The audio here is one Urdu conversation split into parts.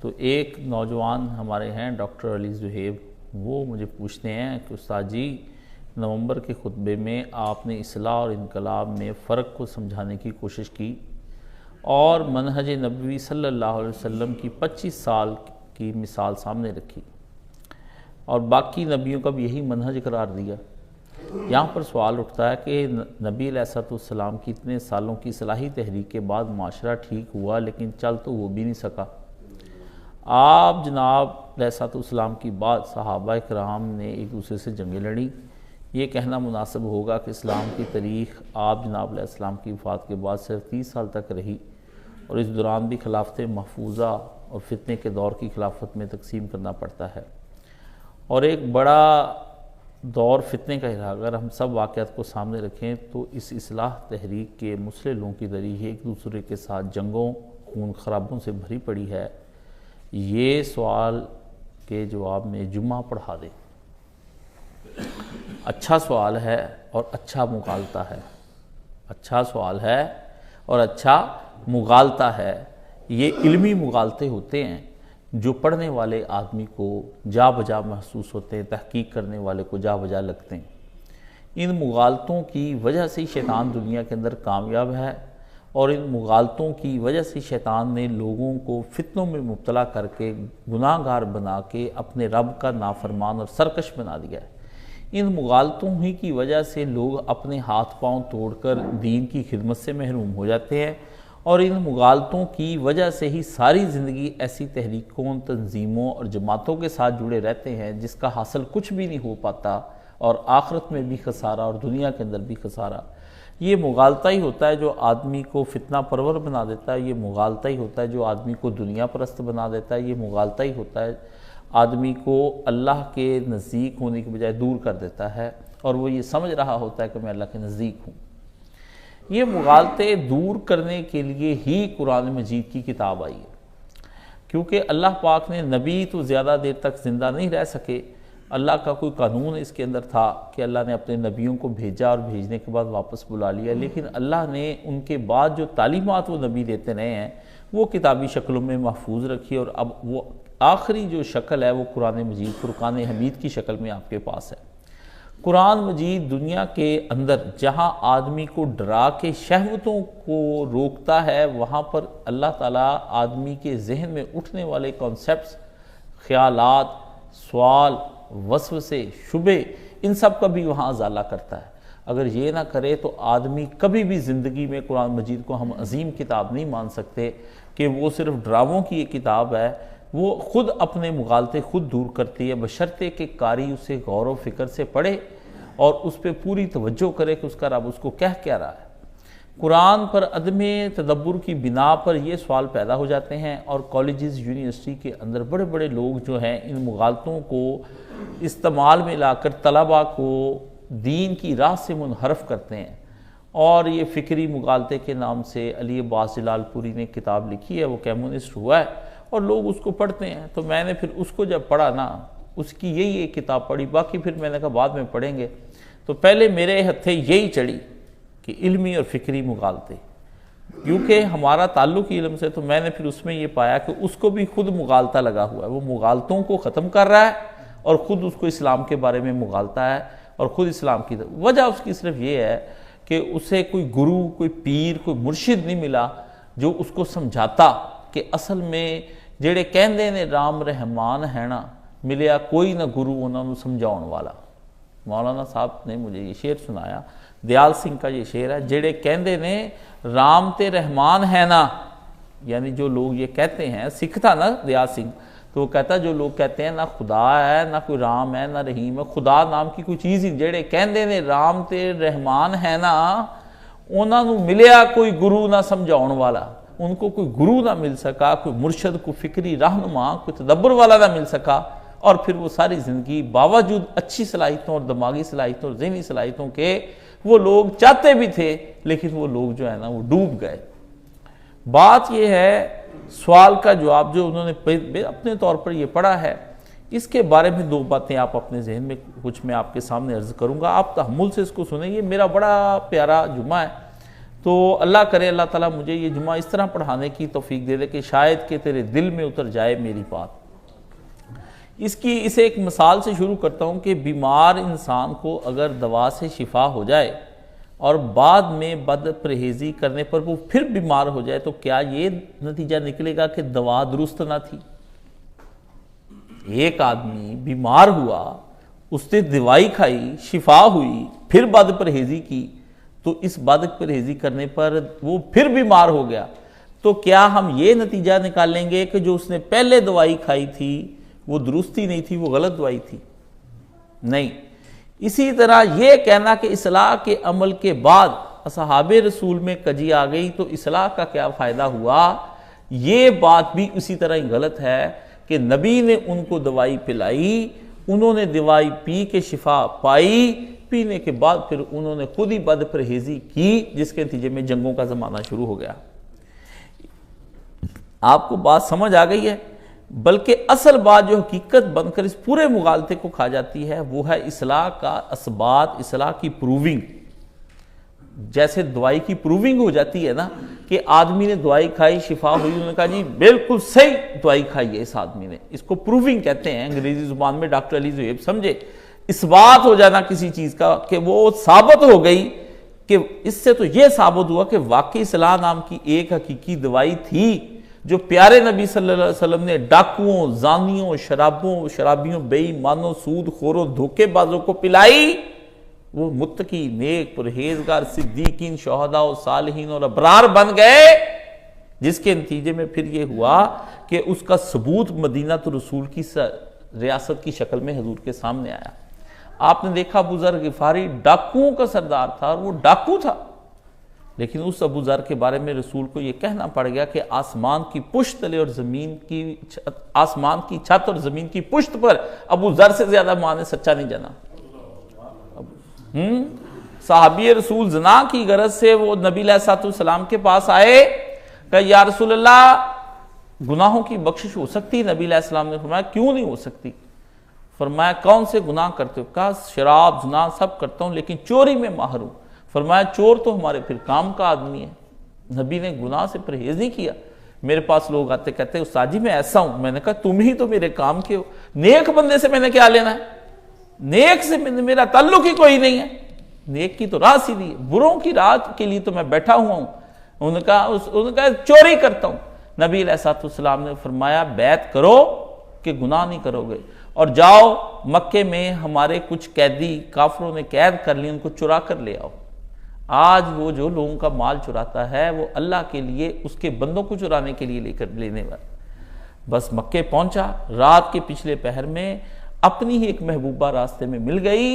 تو ایک نوجوان ہمارے ہیں ڈاکٹر علی زہیب، وہ مجھے پوچھتے ہیں کہ استاد جی نومبر کے خطبے میں آپ نے اصلاح اور انقلاب میں فرق کو سمجھانے کی کوشش کی اور منہج نبوی صلی اللہ علیہ وسلم کی 25 سال کی مثال سامنے رکھی اور باقی نبیوں کا بھی یہی منہج قرار دیا۔ یہاں پر سوال اٹھتا ہے کہ نبی علیہ السلام کی اتنے سالوں کی اصلاحی تحریک کے بعد معاشرہ ٹھیک ہوا لیکن چل تو وہ بھی نہیں سکا۔ آپ جناب علیہ السلام کی بعد صحابہ کرام نے ایک دوسرے سے جنگیں لڑیں۔ یہ کہنا مناسب ہوگا کہ اسلام کی تاریخ آپ جناب علیہ السلام کی وفات کے بعد صرف 30 سال تک رہی اور اس دوران بھی خلافت محفوظہ اور فتنے کے دور کی خلافت میں تقسیم کرنا پڑتا ہے، اور ایک بڑا دور فتنے کا رہا۔ اگر ہم سب واقعات کو سامنے رکھیں تو اس اصلاح تحریک کے مسلح لوگوں کی تاریخ ایک دوسرے کے ساتھ جنگوں خون خرابوں سے بھری پڑی ہے۔ یہ سوال کے جواب میں جمعہ پڑھا دیں۔ اچھا سوال ہے اور اچھا مغالطہ ہے، اچھا سوال ہے اور اچھا مغالطہ ہے۔ یہ علمی مغالطے ہوتے ہیں جو پڑھنے والے آدمی کو جا بجا محسوس ہوتے ہیں، تحقیق کرنے والے کو جا بجا لگتے ہیں۔ ان مغالطوں کی وجہ سے شیطان دنیا کے اندر کامیاب ہے اور ان مغالطوں کی وجہ سے شیطان نے لوگوں کو فتنوں میں مبتلا کر کے گناہ گار بنا کے اپنے رب کا نافرمان اور سرکش بنا دیا ہے۔ ان مغالطوں ہی کی وجہ سے لوگ اپنے ہاتھ پاؤں توڑ کر دین کی خدمت سے محروم ہو جاتے ہیں، اور ان مغالطوں کی وجہ سے ہی ساری زندگی ایسی تحریکوں، تنظیموں اور جماعتوں کے ساتھ جڑے رہتے ہیں جس کا حاصل کچھ بھی نہیں ہو پاتا، اور آخرت میں بھی خسارہ اور دنیا کے اندر بھی خسارہ۔ یہ مغالطہ ہی ہوتا ہے جو آدمی کو فتنہ پرور بنا دیتا ہے، یہ مغالطہ ہی ہوتا ہے جو آدمی کو دنیا پرست بنا دیتا ہے، یہ مغالطہ ہی ہوتا ہے آدمی کو اللہ کے نزدیک ہونے کی بجائے دور کر دیتا ہے، اور وہ یہ سمجھ رہا ہوتا ہے کہ میں اللہ کے نزدیک ہوں۔ یہ مغالطے دور کرنے کے لیے ہی قرآن مجید کی کتاب آئی ہے، کیونکہ اللہ پاک نے نبی تو زیادہ دیر تک زندہ نہیں رہ سکے۔ اللہ کا کوئی قانون اس کے اندر تھا کہ اللہ نے اپنے نبیوں کو بھیجا اور بھیجنے کے بعد واپس بلا لیا، لیکن اللہ نے ان کے بعد جو تعلیمات وہ نبی دیتے رہے ہیں وہ کتابی شکلوں میں محفوظ رکھی، اور اب وہ آخری جو شکل ہے وہ قرآن مجید فرقان حمید کی شکل میں آپ کے پاس ہے۔ قرآن مجید دنیا کے اندر جہاں آدمی کو ڈرا کے شہوتوں کو روکتا ہے، وہاں پر اللہ تعالیٰ آدمی کے ذہن میں اٹھنے والے کانسیپٹس، خیالات، سوال، وسوسے، شبے، ان سب کا بھی وہاں ازالہ کرتا ہے۔ اگر یہ نہ کرے تو آدمی کبھی بھی زندگی میں قرآن مجید کو ہم عظیم کتاب نہیں مان سکتے کہ وہ صرف ڈراموں کی ایک کتاب ہے۔ وہ خود اپنے مغالطے خود دور کرتی ہے، بشرطے کہ قاری اسے غور و فکر سے پڑھے اور اس پہ پوری توجہ کرے کہ اس کا رب اس کو کہہ رہا ہے۔ قرآن پر عدم تدبر کی بنا پر یہ سوال پیدا ہو جاتے ہیں، اور کالجز، یونیورسٹی کے اندر بڑے بڑے لوگ جو ہیں ان مغالطوں کو استعمال میں لا کر طلباء کو دین کی راہ سے منحرف کرتے ہیں، اور یہ فکری مغالطے کے نام سے علی عباس جلال پوری نے کتاب لکھی ہے، وہ کمیونسٹ ہوا ہے اور لوگ اس کو پڑھتے ہیں۔ تو میں نے پھر اس کو جب پڑھا نا، اس کی یہی ایک کتاب پڑھی، باقی پھر میں نے کہا بعد میں پڑھیں گے، تو پہلے میرے ہتھے یہی چڑھی کہ علمی اور فکری مغالطے، کیونکہ ہمارا تعلق علم سے، تو میں نے پھر اس میں یہ پایا کہ اس کو بھی خود مغالطہ لگا ہوا ہے، وہ مغالطوں کو ختم کر رہا ہے اور خود اس کو اسلام کے بارے میں مغالطہ ہے، اور خود اسلام کی وجہ اس کی صرف یہ ہے کہ اسے کوئی گرو، کوئی پیر، کوئی مرشد نہیں ملا جو اس کو سمجھاتا کہ اصل میں جڑے کہندے نے رام رحمان ہے نا، ملیا کوئی نہ گرو انہوں نے سمجھاؤن والا۔ مولانا صاحب نے مجھے یہ شعر سنایا، دیال سنگھ کا یہ شعر ہے، جڑے کہندے نے رام تے رحمان ہے نا، یعنی جو لوگ یہ کہتے ہیں، سکھ تھا نا دیال سنگھ، تو وہ کہتا جو لوگ کہتے ہیں نہ خدا ہے، نہ کوئی رام ہے، نہ رحیم ہے، خدا نام کی کوئی چیز ہی، جڑے کہندے نے رام تے رحمان ہے نا، انہوں نے ملیا کوئی گرو نہ سمجھاؤن والا۔ ان کو کوئی گرو نہ مل سکا، کوئی مرشد، کوئی فکری رہنما، کوئی تدبر والا نہ مل سکا، اور پھر وہ ساری زندگی باوجود اچھی صلاحیتوں اور دماغی صلاحیتوں اور ذہنی صلاحیتوں کے وہ لوگ چاہتے بھی تھے، لیکن وہ لوگ جو ہے نا وہ ڈوب گئے۔ بات یہ ہے، سوال کا جواب جو انہوں نے اپنے طور پر یہ پڑھا ہے، اس کے بارے میں دو باتیں آپ اپنے ذہن میں کچھ میں آپ کے سامنے عرض کروں گا، آپ تحمل سے اس کو سنیں۔ یہ میرا بڑا پیارا جمعہ ہے، تو اللہ کرے اللہ تعالیٰ مجھے یہ جمعہ اس طرح پڑھانے کی توفیق دے دے کہ شاید کہ تیرے دل میں اتر جائے میری بات۔ اسے ایک مثال سے شروع کرتا ہوں کہ بیمار انسان کو اگر دوا سے شفا ہو جائے اور بعد میں بد پرہیزی کرنے پر وہ پھر بیمار ہو جائے تو کیا یہ نتیجہ نکلے گا کہ دوا درست نہ تھی؟ ایک آدمی بیمار ہوا، اس نے دوائی کھائی، شفا ہوئی، پھر بد پرہیزی کی، تو اس بد پرہیزی کرنے پر وہ پھر بیمار ہو گیا، تو کیا ہم یہ نتیجہ نکال لیں گے کہ جو اس نے پہلے دوائی کھائی تھی وہ درستی نہیں تھی، وہ غلط دوائی تھی؟ نہیں۔ اسی طرح یہ کہنا کہ اصلاح کے عمل کے بعد اصحاب رسول میں کجی آ گئی تو اصلاح کا کیا فائدہ ہوا، یہ بات بھی اسی طرح ہی غلط ہے کہ نبی نے ان کو دوائی پلائی، انہوں نے دوائی پی کے شفا پائی، پینے کے بعد پھر انہوں نے خود ہی بد پرہیزی کی، جس کے نتیجے میں جنگوں کا زمانہ شروع ہو گیا۔ آپ کو بات سمجھ آ گئی ہے؟ بلکہ اصل بات جو حقیقت بن کر اس پورے مغالطے کو کھا جاتی ہے وہ ہے اصلاح کا اثبات، اصلاح کی پروونگ۔ جیسے دوائی کی پروونگ ہو جاتی ہے نا کہ آدمی نے دوائی کھائی، شفا ہوئی، انہوں نے کہا جی بالکل صحیح دوائی کھائی ہے اس آدمی نے، اس کو پروونگ کہتے ہیں انگریزی زبان میں، ڈاکٹر علی زہیب سمجھے، اس بات ہو جانا کسی چیز کا کہ وہ ثابت ہو گئی کہ اس سے تو یہ ثابت ہوا کہ واقعی اصلاح نام کی ایک حقیقی دوائی تھی جو پیارے نبی صلی اللہ علیہ وسلم نے ڈاکوؤں، زانیوں، شرابیوں، بے ایمانوں، سود خوروں، دھوکے بازوں کو پلائی۔ وہ متقی، نیک، پرہیزگار، صدیقین، شہداء و صالحین اور ابرار بن گئے، جس کے نتیجے میں پھر یہ ہوا کہ اس کا ثبوت مدینہ رسول کی ریاست کی شکل میں حضور کے سامنے آیا۔ آپ نے دیکھا ابو ذر غفاری ڈاکوؤں کا سردار تھا اور وہ ڈاکو تھا، لیکن اس ابو ذر کے بارے میں رسول کو یہ کہنا پڑ گیا کہ آسمان کی پشت تلے اور آسمان کی چھت اور زمین کی پشت پر ابو ذر سے زیادہ ماں نے سچا نہیں جانا۔ صحابی رسول زنا کی غرض سے وہ نبی علیہ السلام کے پاس آئے کہ یا رسول اللہ گناہوں کی بخشش ہو سکتی؟ نبی علیہ السلام نے فرمایا کیوں نہیں ہو سکتی؟ فرمایا کون سے گناہ کرتے ہو؟ کہا شراب، زنا سب کرتا ہوں لیکن چوری میں ماہر ہوں۔ فرمایا چور تو ہمارے پھر کام کا آدمی ہے، نبی نے گناہ سے پرہیز نہیں کیا۔ میرے پاس لوگ آتے کہتے ہیں استاد جی میں ایسا ہوں، میں نے کہا تم ہی تو میرے کام کے ہو، نیک بندے سے میں نے کیا لینا ہے؟ نیک سے میرا تعلق ہی کوئی نہیں ہے، نیک کی تو راہ سیدھی ہے، بروں کی راہ کے لیے تو میں بیٹھا ہوا ہوں۔ انہوں نے کہا چوری کرتا ہوں۔ نبی علیہ السلام نے فرمایا بیعت کرو کہ گناہ نہیں کرو گے، اور جاؤ مکے میں ہمارے کچھ قیدی کافروں نے قید کر لی، ان کو چرا کر لے آؤ۔ آج وہ جو لوگوں کا مال چراتا ہے وہ اللہ کے لیے اس کے بندوں کو چرانے کے لیے لینے والا۔ بس مکے پہنچا، رات کے پچھلے پہر میں اپنی ہی ایک محبوبہ راستے میں مل گئی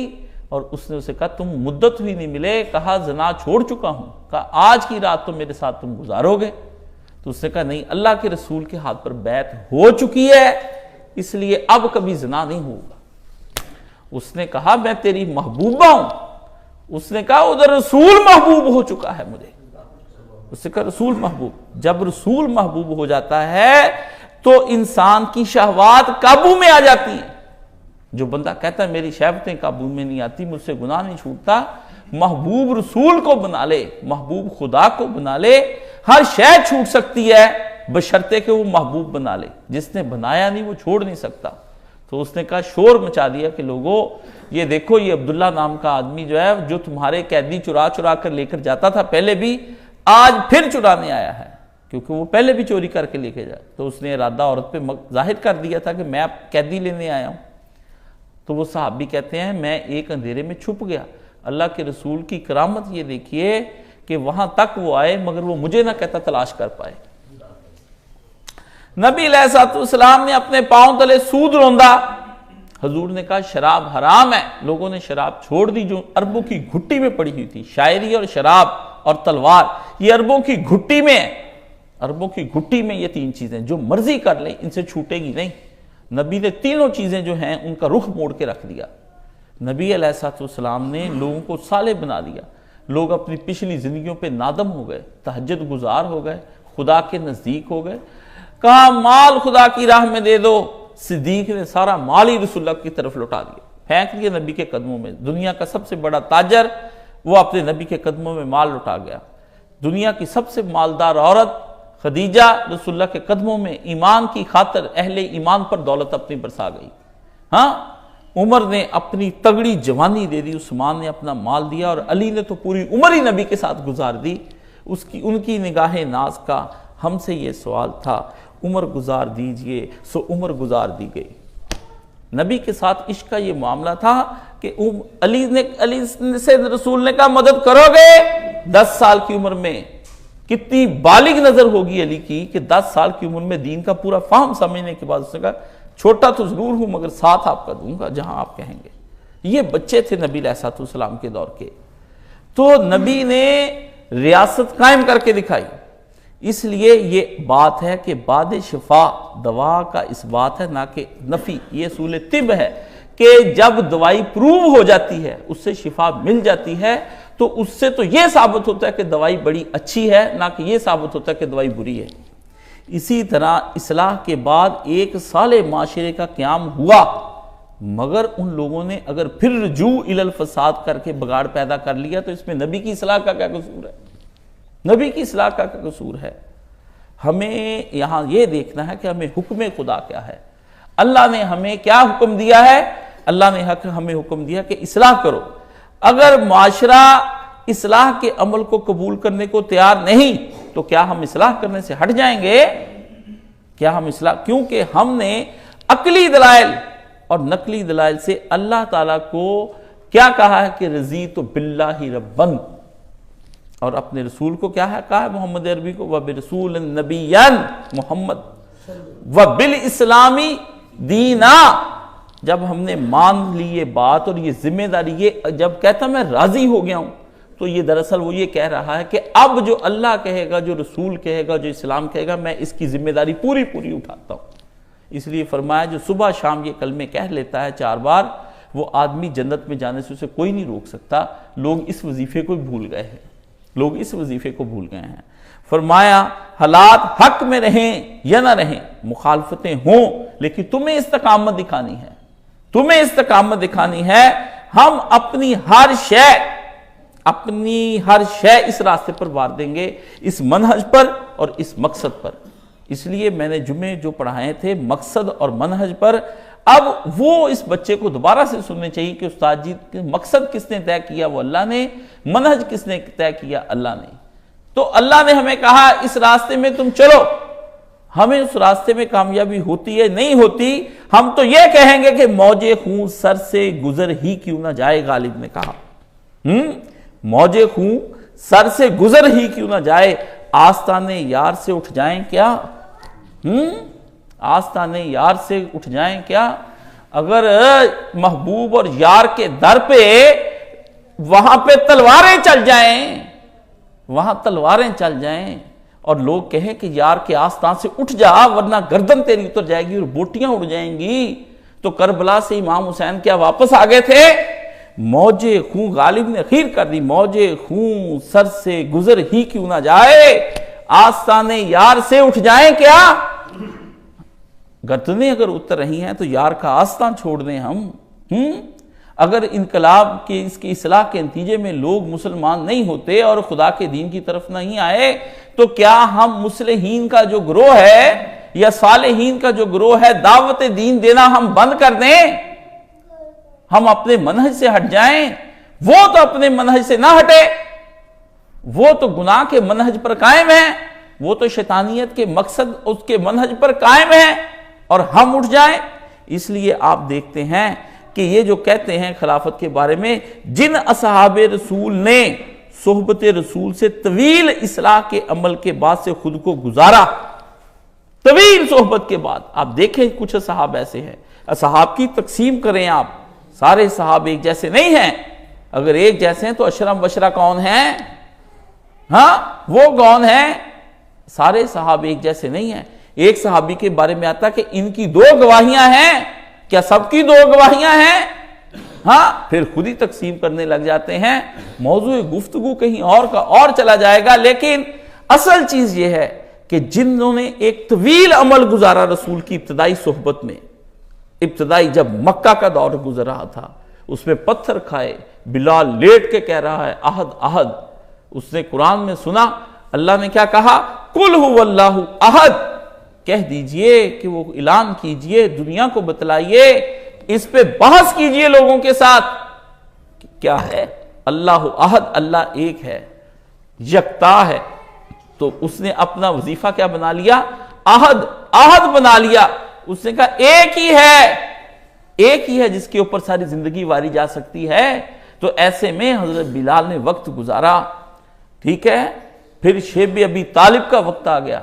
اور اس نے اسے کہا تم مدت بھی نہیں ملے، کہا زنا چھوڑ چکا ہوں، کہا آج کی رات تو میرے ساتھ تم گزارو گے؟ تو اس نے کہا نہیں، اللہ کے رسول کے ہاتھ پر بیعت ہو چکی ہے، اس لیے اب کبھی زنا نہیں ہوگا۔ اس نے کہا میں تیری محبوبہ ہوں، اس نے کہا ادھر رسول محبوب ہو چکا ہے مجھے۔ اس نے کہا رسول محبوب، جب رسول محبوب ہو جاتا ہے تو انسان کی شہوات قابو میں آ جاتی ہیں۔ جو بندہ کہتا ہے میری شہوتیں قابو میں نہیں آتی، مجھ سے گناہ نہیں چھوٹتا، محبوب رسول کو بنا لے، محبوب خدا کو بنا لے، ہر شے چھوٹ سکتی ہے بشرطے کہ وہ محبوب بنا لے، جس نے بنایا نہیں وہ چھوڑ نہیں سکتا۔ تو اس نے کہا شور مچا دیا کہ لوگوں یہ دیکھو یہ عبداللہ نام کا آدمی جو ہے جو تمہارے قیدی چرا چرا کر لے کر جاتا تھا پہلے بھی، آج پھر چرانے آیا ہے، کیونکہ وہ پہلے بھی چوری کر کے لے کے جائے۔ تو اس نے ارادہ عورت پہ ظاہر کر دیا تھا کہ میں اب قیدی لینے آیا ہوں۔ تو وہ صحابی کہتے ہیں میں ایک اندھیرے میں چھپ گیا، اللہ کے رسول کی کرامت یہ دیکھیے کہ وہاں تک وہ آئے مگر وہ مجھے نہ کہتا تلاش کر پائے۔ نبی علیہ السلام نے اپنے پاؤں تلے سود روندا، حضور نے کہا شراب حرام ہے، لوگوں نے شراب چھوڑ دی جو عربوں کی گھٹی میں پڑی ہوئی تھی۔ شاعری اور شراب اور تلوار یہ عربوں کی گھٹی میں ہے، عربوں کی گھٹی میں یہ تین چیزیں جو مرضی کر لیں ان سے چھوٹے گی نہیں۔ نبی نے تینوں چیزیں جو ہیں ان کا رخ موڑ کے رکھ دیا۔ نبی علیہ السلام نے لوگوں کو صالح بنا دیا، لوگ اپنی پچھلی زندگیوں پہ نادم ہو گئے، تہجد گزار ہو گئے، خدا کے نزدیک ہو گئے۔ کہا مال خدا کی راہ میں دے دو، صدیق نے سارا مال ہی رسول اللہ کی طرف لوٹا دیا، پھینک دیا نبی کے قدموں میں۔ دنیا کا سب سے بڑا تاجر وہ اپنے نبی کے قدموں میں مال لٹا گیا۔ دنیا کی سب سے مالدار عورت خدیجہ رسول اللہ کے قدموں میں ایمان کی خاطر اہل ایمان پر دولت اپنی برسا گئی. ہاں عمر نے اپنی تگڑی جوانی دے دی، عثمان نے اپنا مال دیا، اور علی نے تو پوری عمر ہی نبی کے ساتھ گزار دی. ان کی نگاہ ناز کا ہم سے یہ سوال تھا، عمر گزار دیجئے، سو عمر گزار دی گئی. نبی کے ساتھ عشق کا یہ معاملہ تھا کہ علی سے رسول نے کہا مدد کرو گے. 10 سال کی عمر میں کتنی بالغ نظر ہوگی علی کی کہ 10 سال کی عمر میں دین کا پورا فہم سمجھنے کے بعد اس نے کہا چھوٹا تو ضرور ہوں مگر ساتھ آپ کا دوں گا جہاں آپ کہیں گے. یہ بچے تھے نبی علیہ السلام کے دور کے. تو نبی نے ریاست قائم کر کے دکھائی. اس لیے یہ بات ہے کہ بعد شفا دوا کا اس بات ہے، نہ کہ نفی. یہ اصول طب ہے کہ جب دوائی پروو ہو جاتی ہے، اس سے شفا مل جاتی ہے، تو اس سے تو یہ ثابت ہوتا ہے کہ دوائی بڑی اچھی ہے، نہ کہ یہ ثابت ہوتا ہے کہ دوائی بری ہے. اسی طرح اصلاح کے بعد ایک صالح معاشرے کا قیام ہوا، مگر ان لوگوں نے اگر پھر رجوع الی الفساد کر کے بگاڑ پیدا کر لیا تو اس میں نبی کی اصلاح کا کیا قصور ہے؟ نبی کی اصلاح کا کیا قصور ہے؟ ہمیں یہاں یہ دیکھنا ہے کہ ہمیں حکم خدا کیا ہے. اللہ نے ہمیں کیا حکم دیا ہے؟ اللہ نے ہمیں حکم دیا کہ اصلاح کرو. اگر معاشرہ اصلاح کے عمل کو قبول کرنے کو تیار نہیں تو کیا ہم اصلاح کرنے سے ہٹ جائیں گے؟ کیا ہم اصلاح؟ کیونکہ ہم نے عقلی دلائل اور نقلی دلائل سے اللہ تعالیٰ کو کیا کہا ہے کہ رضیت باللہ ربًا، اور اپنے رسول کو کیا ہے کہا ہے محمد عربی کو وَبِرَسُولٍ نَبِيًّا محمد وَبِالْإِسْلَامِ دِينًا. جب ہم نے مان لی یہ بات اور یہ ذمہ داری، یہ جب کہتا میں راضی ہو گیا ہوں، تو یہ دراصل وہ یہ کہہ رہا ہے کہ اب جو اللہ کہے گا، جو رسول کہے گا، جو اسلام کہے گا، میں اس کی ذمہ داری پوری اٹھاتا ہوں. اس لیے فرمایا جو صبح شام یہ کلمے کہہ لیتا ہے 4 بار، وہ آدمی جنت میں جانے سے اسے کوئی نہیں روک سکتا. لوگ اس وظیفے کو بھول گئے ہیں، لوگ اس وظیفے کو بھول گئے ہیں. فرمایا حالات حق میں رہیں یا نہ رہیں، مخالفتیں ہوں، لیکن تمہیں استقامت دکھانی ہے، تمہیں استقامت دکھانی ہے. ہم اپنی ہر شے اس راستے پر وار دیں گے، اس منہج پر اور اس مقصد پر. اس لیے میں نے جمعے جو پڑھائے تھے مقصد اور منہج پر، اب وہ اس بچے کو دوبارہ سے سننے چاہیے کہ استاد جی مقصد کس نے طے کیا؟ وہ اللہ نے. منہج کس نے طے کیا؟ اللہ نے. تو اللہ نے ہمیں کہا اس راستے میں تم چلو. ہمیں اس راستے میں کامیابی ہوتی ہے نہیں ہوتی، ہم تو یہ کہیں گے کہ موج خون سر سے گزر ہی کیوں نہ جائے. غالب نے کہا موج خون سر سے گزر ہی کیوں نہ جائے، آستانے یار سے اٹھ جائیں کیا؟ آستانے یار سے اٹھ جائیں کیا؟ اگر محبوب اور یار کے در پہ وہاں پہ تلواریں چل جائیں، وہاں تلواریں چل جائیں اور لوگ کہیں کہ یار کے آستان سے اٹھ جا ورنہ گردن تیری اتر جائے گی اور بوٹیاں اڑ جائیں گی، تو کربلا سے امام حسین کیا واپس آ گئے تھے؟ موج خون غالب نے اخیر کر دی، موج خون سر سے گزر ہی کیوں نہ جائے، آستانے یار سے اٹھ جائیں کیا؟ گردنیں اگر اتر رہی ہیں تو یار کا آستان چھوڑ دیں ہم. اگر انقلاب کے اس کی اصلاح کے نتیجے میں لوگ مسلمان نہیں ہوتے اور خدا کے دین کی طرف نہیں آئے تو کیا ہم مصلحین کا جو گروہ ہے یا صالحین کا جو گروہ ہے دعوت دین دینا ہم بند کر دیں؟ ہم اپنے منہج سے ہٹ جائیں؟ وہ تو اپنے منہج سے نہ ہٹے، وہ تو گناہ کے منہج پر قائم ہے، وہ تو شیطانیت کے مقصد اس کے منہج پر قائم ہے، اور ہم اٹھ جائیں؟ اس لیے آپ دیکھتے ہیں کہ یہ جو کہتے ہیں خلافت کے بارے میں، جن اصحاب رسول نے صحبت رسول سے طویل اصلاح کے عمل کے بعد سے خود کو گزارا، طویل صحبت کے بعد، آپ دیکھیں کچھ اصحاب ایسے ہیں. اصحاب کی تقسیم کریں آپ، سارے صحاب ایک جیسے نہیں ہیں. اگر ایک جیسے ہیں تو اشرم وشرا کون ہیں؟ ہاں وہ کون ہیں؟ سارے صحاب ایک جیسے نہیں ہیں. ایک صحابی کے بارے میں آتا کہ ان کی 2 گواہیاں ہیں، کیا سب کی 2 گواہیاں ہیں؟ ہاں پھر خود ہی تقسیم کرنے لگ جاتے ہیں. موضوع گفتگو کہیں اور کا اور چلا جائے گا، لیکن اصل چیز یہ ہے کہ جنہوں نے ایک طویل عمل گزارا رسول کی ابتدائی صحبت میں، ابتدائی جب مکہ کا دور گزر رہا تھا اس میں پتھر کھائے، بلال لیٹ کے کہہ رہا ہے احد احد، اس نے قرآن میں سنا اللہ نے کیا کہا، قل هو اللہ احد، کہہ دیجئے کہ وہ اعلان کیجئے، دنیا کو بتلائیے، اس پہ بحث کیجئے لوگوں کے ساتھ، کیا ہے اللہ احد، اللہ ایک ہے، یکتا ہے۔ تو اس نے اپنا وظیفہ کیا بنا لیا، احد بنا لیا۔ اس نے کہا ایک ہی ہے جس کے اوپر ساری زندگی واری جا سکتی ہے۔ تو ایسے میں حضرت بلال نے وقت گزارا، ٹھیک ہے۔ پھر شیب ابی طالب کا وقت آ گیا۔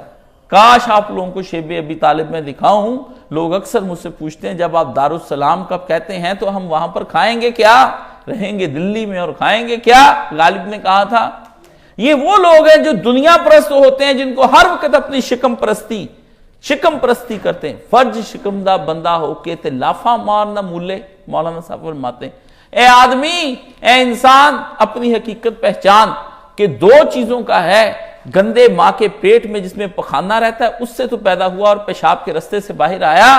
کاش آپ لوگوں کو شیب ابی طالب میں دکھاؤں۔ لوگ اکثر مجھ سے پوچھتے ہیں جب آپ دارالسلام کب کہتے ہیں تو ہم وہاں پر کھائیں گے کیا، رہیں گے دلی میں اور کھائیں گے کیا؟ غالب نے کہا تھا یہ وہ لوگ ہیں جو دنیا پرست ہوتے ہیں، جن کو ہر وقت اپنی شکم پرستی کرتے ہیں۔ فرج شکم دا بندہ ہو کے تے لافا مارنا مولے، مولانا صاحب فرماتے ہیں اے آدمی، اے انسان، اپنی حقیقت پہچان کہ دو چیزوں کا ہے، گندے ماں کے پیٹ میں جس میں پخانہ رہتا ہے اس سے تو پیدا ہوا اور پیشاب کے رستے سے باہر آیا،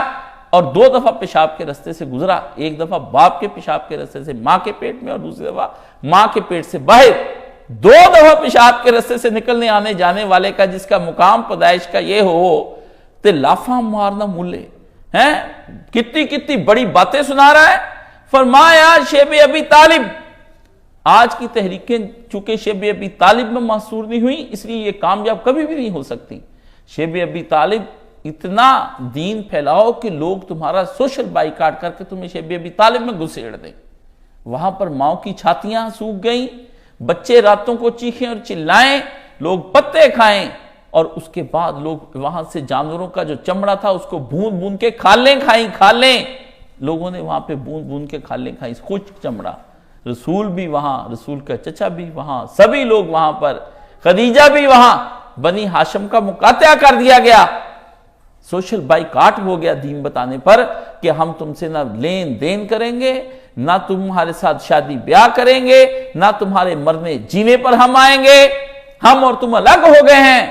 اور 2 دفعہ پیشاب کے رستے سے گزرا، ایک دفعہ باپ کے پیشاب کے رستے سے ماں کے پیٹ میں، اور دوسری دفعہ ماں کے پیٹ سے باہر۔ 2 دفعہ پیشاب کے رستے سے نکلنے آنے جانے والے کا جس کا مقام پیدائش کا یہ ہو تے لافا مارنا مولے ہیں، کتنی بڑی باتیں سنا رہا ہے۔ فرمایا شیب ابی طالب، آج کی تحریکیں چونکہ شیب ابی طالب میں محصور نہیں ہوئی اس لیے یہ کامیاب کبھی بھی نہیں ہو سکتی۔ شیب ابی طالب اتنا دین پھیلاؤ کہ لوگ تمہارا سوشل بائیکاٹ کر کے تمہیں شیب ابی طالب میں گھسیڑ دیں۔ وہاں پر ماؤں کی چھاتیاں سوکھ گئیں، بچے راتوں کو چیخیں اور چلائیں، لوگ پتے کھائیں، اور اس کے بعد لوگ وہاں سے جانوروں کا جو چمڑا تھا اس کو بھون کے کھالیں کھالیں، لوگوں نے وہاں پہ بھون کے کھالیں کھائیں، خشک چمڑا۔ رسول بھی وہاں، رسول کا چچا بھی وہاں، سبھی لوگ وہاں پر، خدیجہ بھی وہاں، بنی ہاشم کا مقاطعہ کر دیا گیا، سوشل بائیکاٹ ہو گیا دین بتانے پر کہ ہم تم سے نہ لین دین کریں گے، نہ تمہارے ساتھ شادی بیاہ کریں گے، نہ تمہارے مرنے جینے پر ہم آئیں گے، ہم اور تم الگ ہو گئے ہیں۔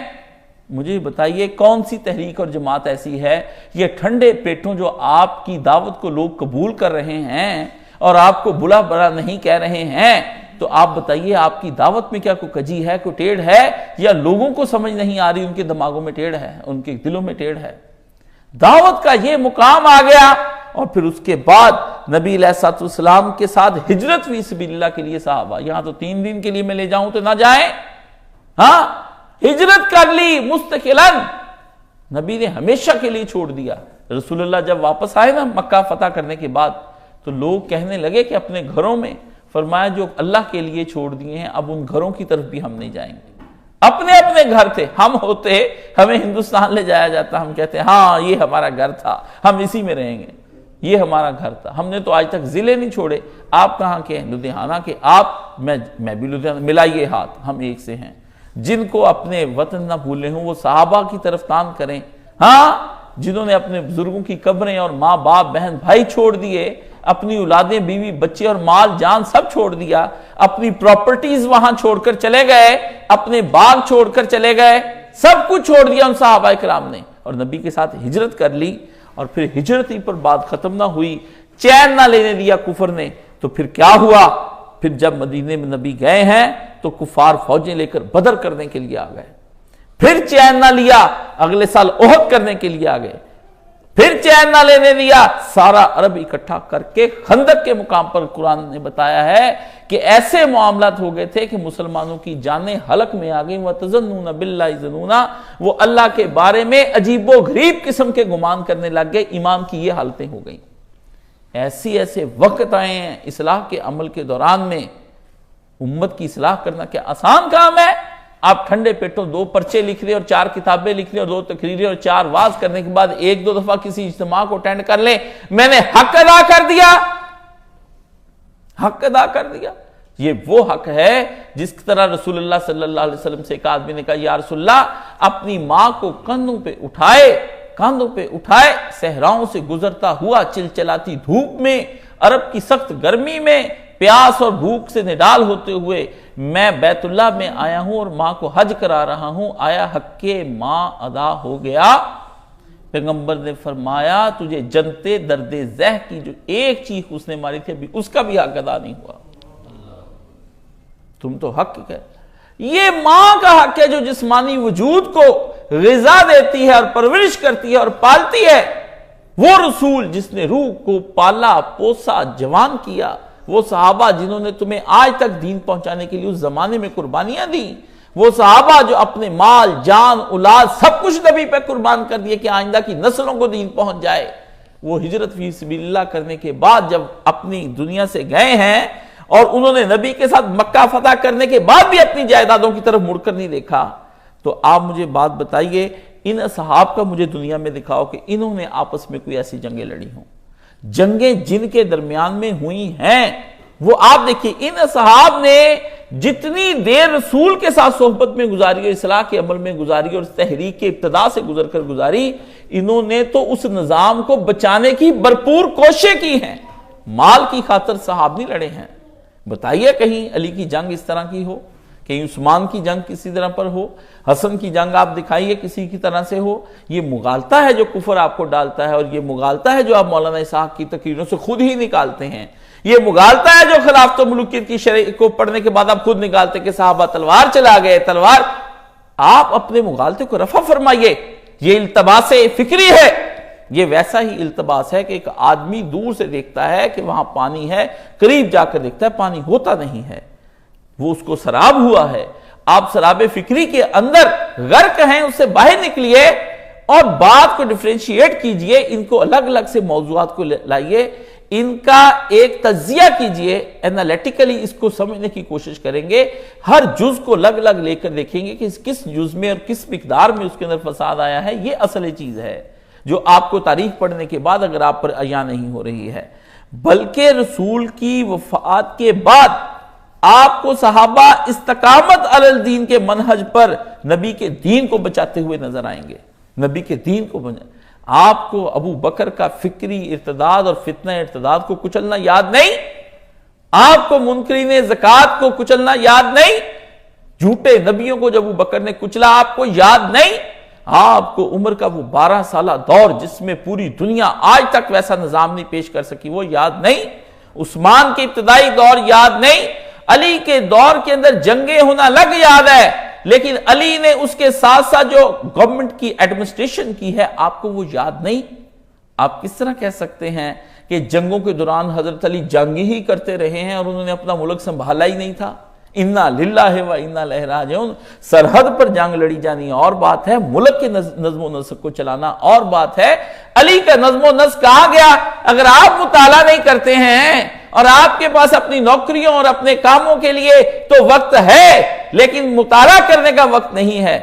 مجھے بتائیے کون سی تحریک اور جماعت ایسی ہے، یہ ٹھنڈے پیٹوں جو آپ کی دعوت کو لوگ قبول کر رہے ہیں اور آپ کو بلا برا نہیں کہہ رہے ہیں، تو آپ بتائیے آپ کی دعوت میں کیا کوئی کجی ہے، کوئی ٹیڑھ ہے، یا لوگوں کو سمجھ نہیں آ رہی، ان کے دماغوں میں ٹیڑھ ہے، ان کے دلوں میں ٹیڑھ ہے۔ دعوت کا یہ مقام آ گیا، اور پھر اس کے بعد نبی علیہ السلام کے ساتھ ہجرت فی سبیل اللہ کے لیے صحابہ، یہاں تو 3 دن کے لیے میں لے جاؤں تو نہ جائیں، ہاں ہجرت کر لی مستقلاً، نبی نے ہمیشہ کے لیے چھوڑ دیا۔ رسول اللہ جب واپس آئے نا مکہ فتح کرنے کے بعد، تو لوگ کہنے لگے کہ اپنے گھروں میں، فرمایا جو اللہ کے لیے چھوڑ دیے ہیں اب ان گھروں کی طرف بھی ہم نہیں جائیں گے۔ اپنے گھر تھے، ہم ہوتے ہمیں ہندوستان لے جایا جاتا، ہم کہتے ہیں ہاں یہ ہمارا گھر تھا، ہم اسی میں رہیں گے، یہ ہمارا گھر تھا، ہم نے تو آج تک ضلع نہیں چھوڑے۔ آپ کہاں کے ہیں؟ لدھیانہ کے۔ آپ، میں بھی لدھیانہ، ملائیے ہاتھ، ہم ایک سے ہیں۔ جن کو اپنے وطن نہ بھولے ہوں وہ صحابہ کی طرف تان کریں، ہاں جنہوں نے اپنے بزرگوں کی قبریں اور ماں باپ بہن بھائی چھوڑ دیے، اپنی اولادیں بیوی بچے اور مال جان سب چھوڑ دیا، اپنی پراپرٹیز وہاں چھوڑ کر چلے گئے، اپنے باغ چھوڑ کر چلے گئے، سب کچھ چھوڑ دیا ان صحابہ کرام نے، اور نبی کے ساتھ ہجرت کر لی۔ اور پھر ہجرت ہی پر بات ختم نہ ہوئی، چین نہ لینے دیا کفر نے، تو پھر کیا ہوا؟ پھر جب مدینے میں نبی گئے ہیں تو کفار فوجیں لے کر بدر کرنے کے لیے آ گئے، پھر چین نہ لیا، اگلے سال احد کرنے کے لیے آ گئے، پھر چین نہ لینے دیا، سارا عرب اکٹھا کر کے خندق کے مقام پر قرآن نے بتایا ہے کہ ایسے معاملات ہو گئے تھے کہ مسلمانوں کی جانیں حلق میں آ گئیں، وَتَظَنُّونَ بِاللَّهِ ظُنُونَا، وہ اللہ کے بارے میں عجیب و غریب قسم کے گمان کرنے لگ گئے، ایمان کی یہ حالتیں ہو گئیں۔ ایسے وقت آئے ہیں اصلاح کے عمل کے دوران میں، امت کی اصلاح کرنا کیا آسان کام ہے؟ آپ ٹھنڈے پیٹوں 2 پرچے لکھ لیں اور 4 کتابیں لکھ لیں اور 2 تقریریں اور 4 واز کرنے کے بعد 1-2 دفعہ کسی اجتماع کو اٹینڈ کر لیں، میں نے حق ادا کر دیا، حق ادا کر دیا۔ یہ وہ حق ہے جس کی طرح رسول اللہ صلی اللہ علیہ وسلم سے ایک آدمی نے کہا یا رسول اللہ، اپنی ماں کو کاندھوں پہ اٹھائے صحراؤں سے گزرتا ہوا چلچلاتی دھوپ میں، عرب کی سخت گرمی میں، پیاس اور بھوک سے نڈال ہوتے ہوئے میں بیت اللہ میں آیا ہوں اور ماں کو حج کرا رہا ہوں، آیا حق ماں ادا ہو گیا؟ پیغمبر نے فرمایا تجھے جنتے درد زہ کی جو ایک چیخ اس نے ماری تھی ابھی اس کا بھی حق ادا نہیں ہوا، تم تو حق ہے۔ یہ ماں کا حق ہے جو جسمانی وجود کو غذا دیتی ہے اور پرورش کرتی ہے اور پالتی ہے. وہ رسول جس نے روح کو پالا پوسا جوان کیا، وہ صحابہ جنہوں نے تمہیں آج تک دین پہنچانے کے لیے اس زمانے میں قربانیاں دی، وہ صحابہ جو اپنے مال جان اولاد سب کچھ نبی پہ قربان کر دیے کہ آئندہ کی نسلوں کو دین پہنچ جائے. وہ ہجرت فی سبیل اللہ کرنے کے بعد جب اپنی دنیا سے گئے ہیں اور انہوں نے نبی کے ساتھ مکہ فتح کرنے کے بعد بھی اپنی جائیدادوں کی طرف مڑ کر نہیں دیکھا، تو آپ مجھے بات بتائیے ان اصحاب کا مجھے دنیا میں دکھاؤ کہ انہوں نے آپس میں کوئی ایسی جنگیں لڑی ہوں. جنگیں جن کے درمیان میں ہوئی ہیں وہ آپ دیکھیے ان اصحاب نے جتنی دیر رسول کے ساتھ صحبت میں گزاری اور اصلاح کے عمل میں گزاری اور تحریک کے ابتدا سے گزر کر گزاری، انہوں نے تو اس نظام کو بچانے کی بھرپور کوششیں کی ہیں. مال کی خاطر صحاب نہیں لڑے ہیں. بتائیے کہیں علی کی جنگ اس طرح کی ہو، کہیں عثمان کی جنگ کسی طرح پر ہو، حسن کی جنگ آپ دکھائیے کسی کی طرح سے ہو. یہ مغالطہ ہے جو کفر آپ کو ڈالتا ہے، اور یہ مغالطہ ہے جو آپ مولانا اسحاق کی تقریروں سے خود ہی نکالتے ہیں. یہ مغالطہ ہے جو خلافت و ملوکیت کی شرح کو پڑھنے کے بعد آپ خود نکالتے کہ صحابہ تلوار چلا گئے. تلوار آپ اپنے مغالطے کو رفع فرمائیے. یہ التباس فکری ہے. یہ ویسا ہی التباس ہے کہ ایک آدمی دور سے دیکھتا ہے کہ وہاں پانی ہے، قریب جا کر دیکھتا ہے پانی ہوتا نہیں ہے، وہ اس کو سراب ہوا ہے. آپ سراب فکری کے اندر غرق ہیں، اس سے باہر نکلیے اور بات کو ڈیفرینشیٹ کیجئے. ان کو الگ الگ سے موضوعات کو لائیے، ان کا ایک تجزیہ کیجئے، انالیٹیکلی اس کو سمجھنے کی کوشش کریں گے. ہر جز کو الگ الگ لے کر دیکھیں گے کہ کس جز میں اور کس مقدار میں اس کے اندر فساد آیا ہے. یہ اصل چیز ہے جو آپ کو تاریخ پڑھنے کے بعد اگر آپ پر عیاں نہیں ہو رہی ہے. بلکہ رسول کی وفات کے بعد آپ کو صحابہ استقامت علی الدین کے منہج پر نبی کے دین کو بچاتے ہوئے نظر آئیں گے. نبی کے دین کو آپ کو ابو بکر کا فکری ارتداد اور فتنہ ارتداد کو کچلنا یاد نہیں؟ آپ کو منکرین زکوٰۃ کو کچلنا یاد نہیں؟ جھوٹے نبیوں کو جب ابو بکر نے کچلا آپ کو یاد نہیں؟ آپ کو عمر کا وہ 12 سالہ دور جس میں پوری دنیا آج تک ویسا نظام نہیں پیش کر سکی وہ یاد نہیں؟ عثمان کے ابتدائی دور یاد نہیں؟ علی کے دور کے اندر جنگیں ہونا لگ یاد ہے، لیکن علی نے اس کے ساتھ ساتھ جو گورنمنٹ کی ایڈمنسٹریشن کی ہے آپ کو وہ یاد نہیں؟ آپ کس طرح کہہ سکتے ہیں کہ جنگوں کے دوران حضرت علی جنگ ہی کرتے رہے ہیں اور انہوں نے اپنا ملک سنبھالا ہی نہیں تھا؟ انا للہ و انا الیہ راجعون. سرحد پر جنگ لڑی جانی اور بات ہے، ملک کے نظم و نسق کو چلانا اور بات ہے. علی کا نظم و نسق کہاں گیا؟ اگر آپ مطالعہ نہیں کرتے ہیں اور آپ کے پاس اپنی نوکریوں اور اپنے کاموں کے لیے تو وقت ہے لیکن مطالعہ کرنے کا وقت نہیں ہے،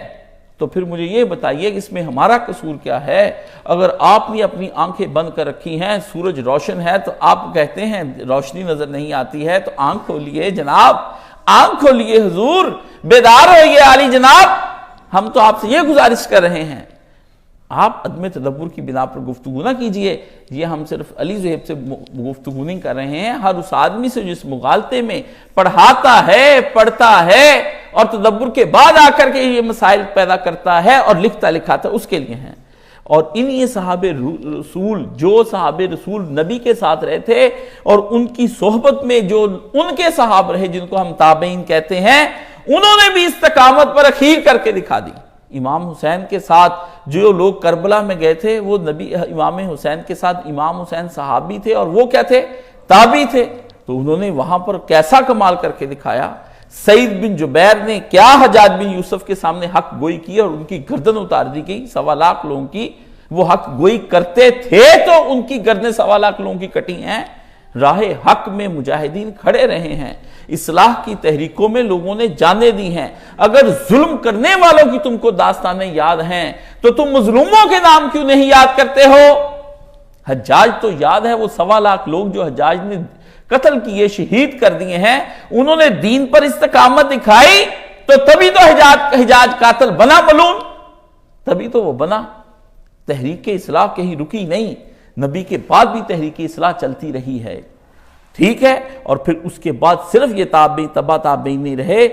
تو پھر مجھے یہ بتائیے کہ اس میں ہمارا قصور کیا ہے؟ اگر آپ نے اپنی آنکھیں بند کر رکھی ہیں، سورج روشن ہے تو آپ کہتے ہیں روشنی نظر نہیں آتی ہے، تو آنکھ کھولیے جناب، آنکھ کھولیے حضور، بیدار ہوئیے علی جناب. ہم تو آپ سے یہ گزارش کر رہے ہیں، آپ عدم تدبر کی بنا پر گفتگو نہ کیجئے. یہ ہم صرف علی ذہب سے گفتگو نہیں کر رہے ہیں، ہر اس آدمی سے جس مغالطے میں پڑھاتا ہے، پڑھتا ہے اور تدبر کے بعد آ کر کے یہ مسائل پیدا کرتا ہے اور لکھتا لکھاتا اس کے لیے ہیں. اور انہی صحابہ رسول جو صحابہ رسول نبی کے ساتھ رہے تھے اور ان کی صحبت میں جو ان کے صحابہ رہے جن کو ہم تابعین کہتے ہیں، انہوں نے بھی استقامت پر اخیر کر کے دکھا دی. امام حسین کے ساتھ جو لوگ کربلا میں گئے تھے وہ نبی امام حسین کے ساتھ امام حسین صحابی تھے اور وہ کیا تھے؟ تابعی تھے. تو انہوں نے وہاں پر کیسا کمال کر کے دکھایا. سعید بن جبیر نے کیا حجاج بن یوسف کے سامنے حق گوئی کی اور ان کی گردن اتار دی گئی. 1.25 لاکھ لوگوں کی وہ حق گوئی کرتے تھے تو ان کی گردنیں 1.25 لاکھ لوگوں کی کٹی ہیں. راہ حق میں مجاہدین کھڑے رہے ہیں، اصلاح کی تحریکوں میں لوگوں نے جانیں دی ہیں. اگر ظلم کرنے والوں کی تم کو داستانیں یاد ہیں تو تم مظلوموں کے نام کیوں نہیں یاد کرتے ہو؟ حجاج تو یاد ہے، وہ 1.25 لاکھ لوگ جو حجاج نے قتل کیے، شہید کر دیے ہیں، انہوں نے دین پر استقامت دکھائی تو تبھی تو حجاج قاتل بنا ملعون، تبھی تو وہ بنا. تحریک اصلاح کہیں رکی نہیں، نبی کے بعد بھی تحریک اصلاح چلتی رہی ہے. ٹھیک ہے، اور پھر اس کے بعد صرف یہ تبع تابعین نہیں رہے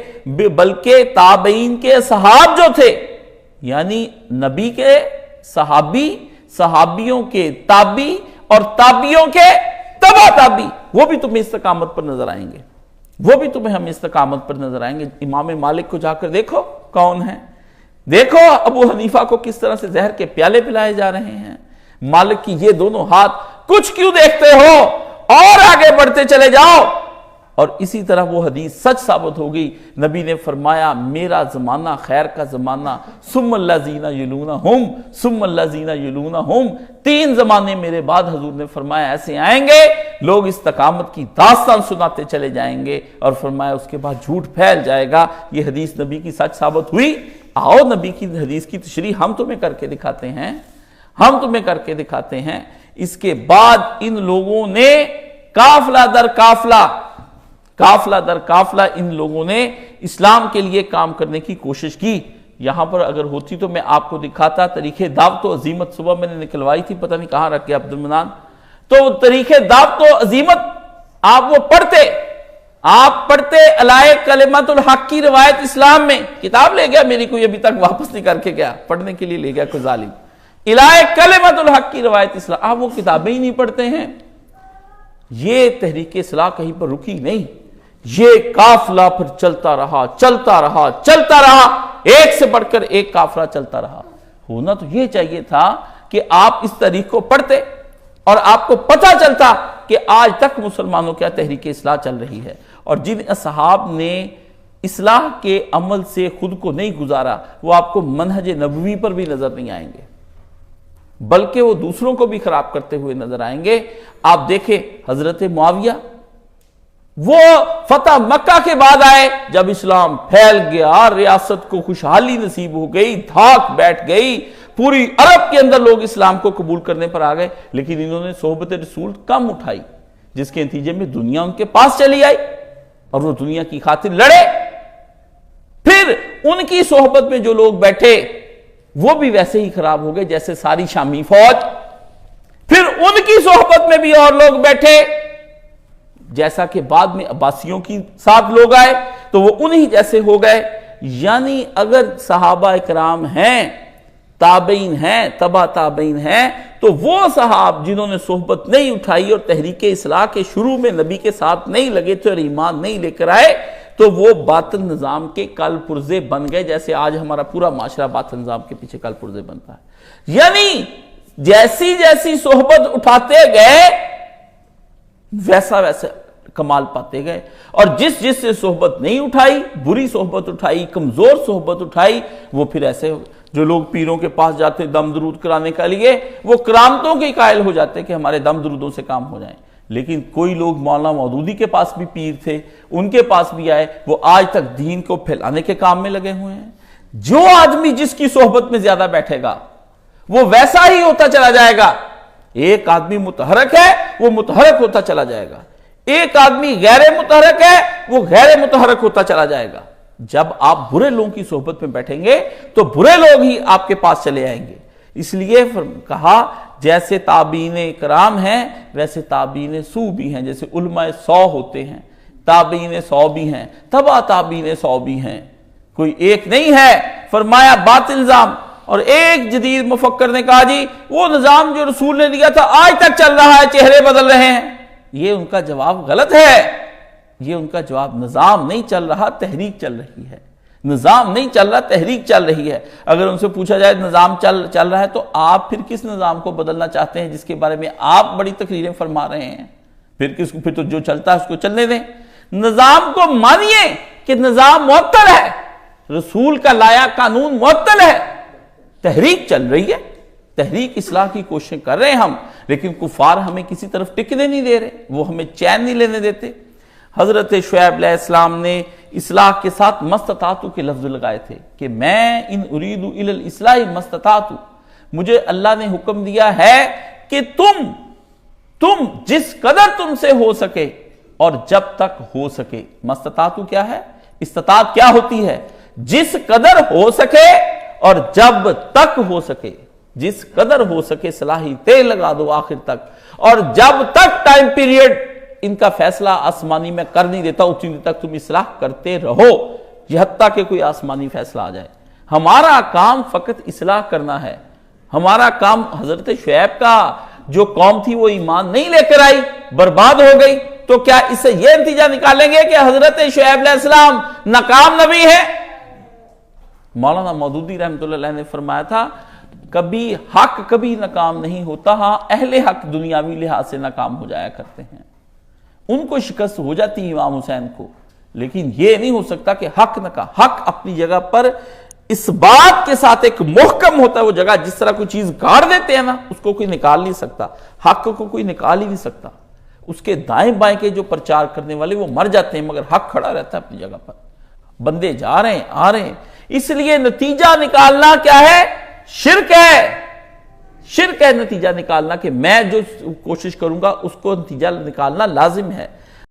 بلکہ تابعین کے صحاب جو تھے، یعنی نبی کے صحابی، صحابیوں کے تابعی اور تابعیوں کے تبع تابعی، وہ بھی تمہیں استقامت پر نظر آئیں گے. وہ بھی تمہیں ہم استقامت پر نظر آئیں گے۔ امام مالک کو جا کر دیکھو کون ہے، دیکھو ابو حنیفہ کو کس طرح سے زہر کے پیالے پلائے جا رہے ہیں، مالک کی یہ دونوں ہاتھ، کچھ کیوں دیکھتے ہو، اور آگے بڑھتے چلے جاؤ۔ اور اسی طرح وہ حدیث سچ ثابت ہوگی، نبی نے فرمایا میرا زمانہ خیر کا زمانہ، ثم الذین یلونہم ثم الذین یلونہم، 3 زمانے میرے بعد حضور نے فرمایا ایسے آئیں گے، لوگ استقامت کی داستان سناتے چلے جائیں گے، اور فرمایا اس کے بعد جھوٹ پھیل جائے گا۔ یہ حدیث نبی کی سچ ثابت ہوئی۔ آؤ نبی کی حدیث کی تشریح ہم تمہیں کر کے دکھاتے ہیں، ہم تمہیں کر کے دکھاتے ہیں۔ اس کے بعد ان لوگوں نے قافلہ در قافلہ، قافلہ در قافلہ ان لوگوں نے اسلام کے لیے کام کرنے کی کوشش کی۔ یہاں پر اگر ہوتی تو میں آپ کو دکھاتا طریقے دعوت و عزیمت، صبح میں نے نکلوائی تھی، پتہ نہیں کہاں رکھ گیا عبد المنان، تو طریقے دعوت و عزیمت آپ وہ پڑھتے، آپ پڑھتے الائے کلمت الحق کی روایت اسلام میں، کتاب لے گیا میری کوئی ابھی تک واپس نہیں کر کے گیا، پڑھنے کے لیے لے گیا کوئی ظالم، الائے کلمت الحق کی روایت اسلام، آپ وہ کتابیں ہی نہیں پڑھتے ہیں۔ یہ تحریک اصلاح کہیں پر رکی نہیں، یہ قافلہ پھر چلتا رہا چلتا رہا چلتا رہا، ایک سے بڑھ کر ایک قافلہ چلتا رہا۔ ہونا تو یہ چاہیے تھا کہ آپ اس تاریخ کو پڑھتے اور آپ کو پتہ چلتا کہ آج تک مسلمانوں کیا تحریک اصلاح چل رہی ہے، اور جن اصحاب نے اصلاح کے عمل سے خود کو نہیں گزارا وہ آپ کو منہج نبوی پر بھی نظر نہیں آئیں گے، بلکہ وہ دوسروں کو بھی خراب کرتے ہوئے نظر آئیں گے۔ آپ دیکھیں حضرت معاویہ، وہ فتح مکہ کے بعد آئے، جب اسلام پھیل گیا، ریاست کو خوشحالی نصیب ہو گئی، دھاک بیٹھ گئی، پوری عرب کے اندر لوگ اسلام کو قبول کرنے پر آ گئے، لیکن انہوں نے صحبت رسول کم اٹھائی، جس کے نتیجے میں دنیا ان کے پاس چلی آئی اور وہ دنیا کی خاطر لڑے۔ پھر ان کی صحبت میں جو لوگ بیٹھے وہ بھی ویسے ہی خراب ہو گئے جیسے ساری شامی فوج، پھر ان کی صحبت میں بھی اور لوگ بیٹھے، جیسا کہ بعد میں عباسیوں کی ساتھ لوگ آئے تو وہ انہی جیسے ہو گئے۔ یعنی اگر صحابہ اکرام ہیں، تابعین ہیں، تبع تابعین ہیں، تو وہ صحاب جنہوں نے صحبت نہیں اٹھائی اور تحریک اصلاح کے شروع میں نبی کے ساتھ نہیں لگے تھے اور ایمان نہیں لے کر آئے، تو وہ باطل نظام کے کل پرزے بن گئے، جیسے آج ہمارا پورا معاشرہ باطل نظام کے پیچھے کل پرزے بنتا ہے۔ یعنی جیسی جیسی صحبت اٹھاتے گئے ویسا ویسا کمال پاتے گئے، اور جس جس سے صحبت نہیں اٹھائی، بری صحبت اٹھائی، کمزور صحبت اٹھائی، وہ پھر ایسے جو لوگ پیروں کے پاس جاتے دم درود کرانے کے لیے، وہ کرامتوں کے قائل ہو جاتے کہ ہمارے دم درودوں سے کام ہو جائیں۔ لیکن کوئی لوگ مولانا مودودی کے پاس بھی پیر تھے، ان کے پاس بھی آئے، وہ آج تک دین کو پھیلانے کے کام میں لگے ہوئے ہیں۔ جو آدمی جس کی صحبت میں زیادہ بیٹھے گا وہ ویسا ہی ہوتا چلا جائے گا۔ ایک آدمی متحرک ہے وہ متحرک ہوتا چلا جائے گا، ایک آدمی غیر متحرک ہے وہ غیر متحرک ہوتا چلا جائے گا۔ جب آپ برے لوگوں کی صحبت میں بیٹھیں گے تو برے لوگ ہی آپ کے پاس چلے آئیں گے۔ اس لیے کہا جیسے تابعین کرام ہیں ویسے تابعین سو بھی ہیں، جیسے علماء 100 ہوتے ہیں، تابعین 100 بھی ہیں، تبع تابعین 100 بھی ہیں، کوئی ایک نہیں ہے۔ فرمایا باطل نظام، اور ایک جدید مفکر نے کہا جی وہ نظام جو رسول نے دیا تھا آج تک چل رہا ہے، چہرے بدل رہے ہیں۔ یہ ان کا جواب غلط ہے، یہ ان کا جواب، نظام نہیں چل رہا، تحریک چل رہی ہے، نظام نہیں چل رہا، تحریک چل رہی ہے۔ اگر ان سے پوچھا جائے نظام چل رہا ہے تو آپ پھر کس نظام کو بدلنا چاہتے ہیں جس کے بارے میں آپ بڑی تقریریں فرما رہے ہیں؟ پھر تو جو چلتا ہے اس کو چلنے دیں، نظام کو مانیے کہ نظام معطل ہے، رسول کا لایا قانون معطل ہے، تحریک چل رہی ہے، تحریک اصلاح کی کوششیں کر رہے ہیں ہم، لیکن کفار ہمیں کسی طرف ٹکنے نہیں دے رہے، وہ ہمیں چین نہیں لینے دیتے۔ حضرت شعیب علیہ السلام نے اصلاح کے ساتھ مستطاعت کے لفظ لگائے تھے کہ میں ان ارید الی الاصلاح مستطاعت، مجھے اللہ نے حکم دیا ہے کہ تم جس قدر تم سے ہو سکے اور جب تک ہو سکے۔ مستطاعت کیا ہے؟ استطاعت کیا ہوتی ہے؟ جس قدر ہو سکے اور جب تک ہو سکے، جس قدر ہو سکے صلاحیتیں لگا دو آخر تک، اور جب تک ٹائم پیریڈ ان کا فیصلہ آسمانی میں کر نہیں دیتا اتنی دیر تک تم اصلاح کرتے رہو، یہ حتیٰ کہ کوئی آسمانی فیصلہ آ جائے۔ ہمارا کام فقط اصلاح کرنا ہے، ہمارا کام۔ حضرت شعیب کا جو قوم تھی وہ ایمان نہیں لے کر آئی، برباد ہو گئی، تو کیا اس سے یہ نتیجہ نکالیں گے کہ حضرت شعیب علیہ السلام ناکام نبی ہے؟ مولانا مودودی رحمۃ اللہ علیہ نے فرمایا تھا کبھی حق کبھی ناکام نہیں ہوتا، ہاں اہل حق دنیاوی لحاظ سے ناکام ہو جایا کرتے ہیں، ان کو شکست ہو جاتی امام حسین کو، لیکن یہ نہیں ہو سکتا کہ حق ناکام۔ حق اپنی جگہ پر اس بات کے ساتھ ایک محکم ہوتا ہے وہ جگہ، جس طرح کوئی چیز گاڑ دیتے ہیں نا، اس کو کوئی نکال نہیں سکتا، حق کو کوئی نکال ہی نہیں سکتا۔ اس کے دائیں بائیں کے جو پرچار کرنے والے وہ مر جاتے ہیں، مگر حق کھڑا رہتا ہے اپنی جگہ پر، بندے جا رہے ہیں آ رہے ہیں۔ اس لیے نتیجہ نکالنا کیا ہے؟ شرک ہے، شرک ہے نتیجہ نکالنا، کہ میں جو کوشش کروں گا اس کو نتیجہ نکالنا لازم ہے۔